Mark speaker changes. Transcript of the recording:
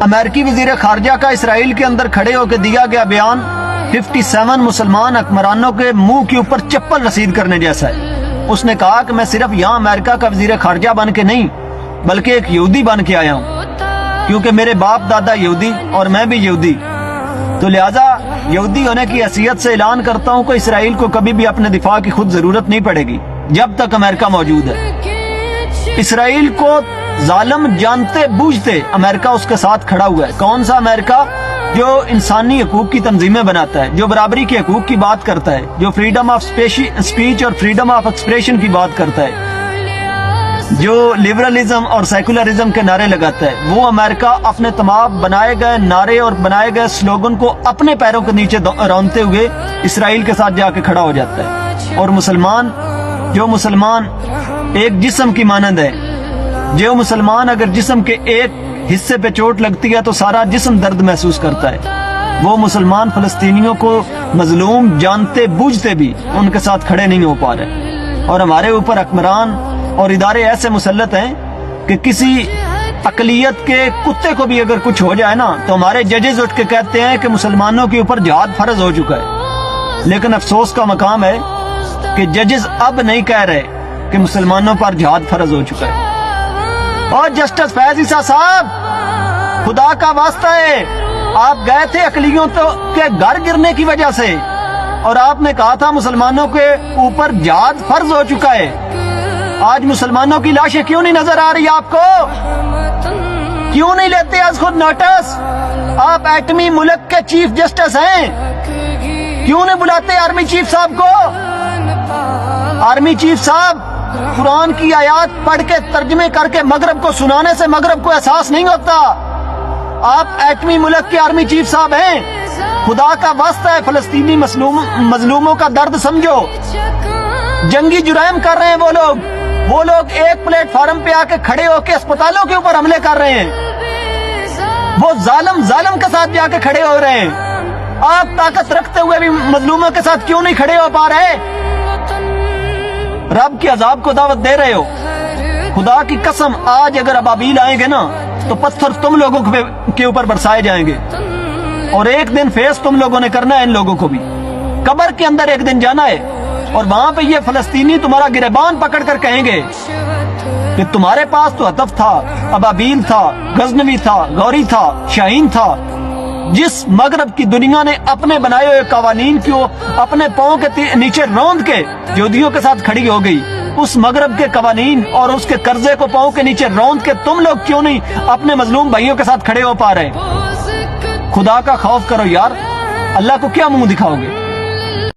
Speaker 1: امریکی وزیر خارجہ کا اسرائیل کے اندر کھڑے ہو کے دیا گیا بیان 57 مسلمان حکمرانوں کے منہ کے اوپر چپل رسید کرنے جیسا ہے۔ اس نے کہا کہ میں صرف یہاں امریکہ کا وزیر خارجہ بن کے نہیں بلکہ ایک یہودی بن کے آیا ہوں، کیونکہ میرے باپ دادا یہودی اور میں بھی یہودی، تو لہٰذا یہودی ہونے کی حیثیت سے اعلان کرتا ہوں کہ اسرائیل کو کبھی بھی اپنے دفاع کی خود ضرورت نہیں پڑے گی جب تک امریکہ موجود ہے۔ اسرائیل کو ظالم جانتے بوجھتے امریکہ اس کے ساتھ کھڑا ہوا ہے۔ کون سا امریکہ؟ جو انسانی حقوق کی تنظیمیں بناتا ہے، جو برابری کے حقوق کی بات کرتا ہے، جو فریڈم آف اسپیچ اور فریڈم آف ایکسپریشن کی بات کرتا ہے، جو لبرلزم اور سیکولرزم کے نعرے لگاتا ہے، وہ امریکہ اپنے تمام بنائے گئے نعرے اور بنائے گئے سلوگن کو اپنے پیروں کے نیچے رونتے ہوئے اسرائیل کے ساتھ جا کے کھڑا ہو جاتا ہے۔ اور جو مسلمان ایک جسم کی مانند ہے، جو مسلمان اگر جسم کے ایک حصے پہ چوٹ لگتی ہے تو سارا جسم درد محسوس کرتا ہے، وہ مسلمان فلسطینیوں کو مظلوم جانتے بوجھتے بھی ان کے ساتھ کھڑے نہیں ہو پا رہے۔ اور ہمارے اوپر حکمران اور ادارے ایسے مسلط ہیں کہ کسی اقلیت کے کتے کو بھی اگر کچھ ہو جائے نا تو ہمارے ججز اٹھ کے کہتے ہیں کہ مسلمانوں کے اوپر جہاد فرض ہو چکا ہے۔ لیکن افسوس کا مقام ہے کہ ججز اب نہیں کہہ رہے کہ مسلمانوں پر جہاد فرض ہو چکا ہے۔ اور جسٹس فیض عیسیٰ صاحب، خدا کا واسطہ ہے، آپ گئے تھے اقلیتوں کے گھر گرنے کی وجہ سے اور آپ نے کہا تھا مسلمانوں کے اوپر جہاد فرض ہو چکا ہے۔ آج مسلمانوں کی لاشیں کیوں نہیں نظر آ رہی آپ کو؟ کیوں نہیں لیتے از خود نوٹس؟ آپ ایٹمی ملک کے چیف جسٹس ہیں، کیوں نہیں بلاتے آرمی چیف صاحب کو؟ آرمی چیف صاحب، قرآن کی آیات پڑھ کے ترجمے کر کے مغرب کو سنانے سے مغرب کو احساس نہیں ہوتا۔ آپ ایٹمی ملک کے آرمی چیف صاحب ہیں، خدا کا واسطہ ہے فلسطینی مظلوموں کا درد سمجھو۔ جنگی جرائم کر رہے ہیں وہ لوگ ایک پلیٹ فارم پہ آ کے کھڑے ہو کے اسپتالوں کے اوپر حملے کر رہے ہیں، وہ ظالم کے ساتھ جا کے کھڑے ہو رہے ہیں۔ آپ طاقت رکھتے ہوئے بھی مظلوموں کے ساتھ کیوں نہیں کھڑے ہو پا رہے؟ رب کے عذاب کو دعوت دے رہے ہو۔ خدا کی قسم، آج اگر ابابیل آئیں گے نا تو پتھر تم لوگوں کے اوپر برسائے جائیں گے، اور ایک دن فیس تم لوگوں نے کرنا ہے ان لوگوں کو بھی۔ قبر کے اندر ایک دن جانا ہے اور وہاں پہ یہ فلسطینی تمہارا گریبان پکڑ کر کہیں گے کہ تمہارے پاس تو ہتف تھا، ابابیل تھا، غزنوی تھا، غوری تھا، شاہین تھا۔ جس مغرب کی دنیا نے اپنے بنائے ہوئے قوانین کو اپنے پاؤں کے نیچے روند کے یہودیوں کے ساتھ کھڑی ہو گئی، اس مغرب کے قوانین اور اس کے قرضے کو پاؤں کے نیچے روند کے تم لوگ کیوں نہیں اپنے مظلوم بھائیوں کے ساتھ کھڑے ہو پا رہے؟ خدا کا خوف کرو یار، اللہ کو کیا منہ دکھاؤ گے؟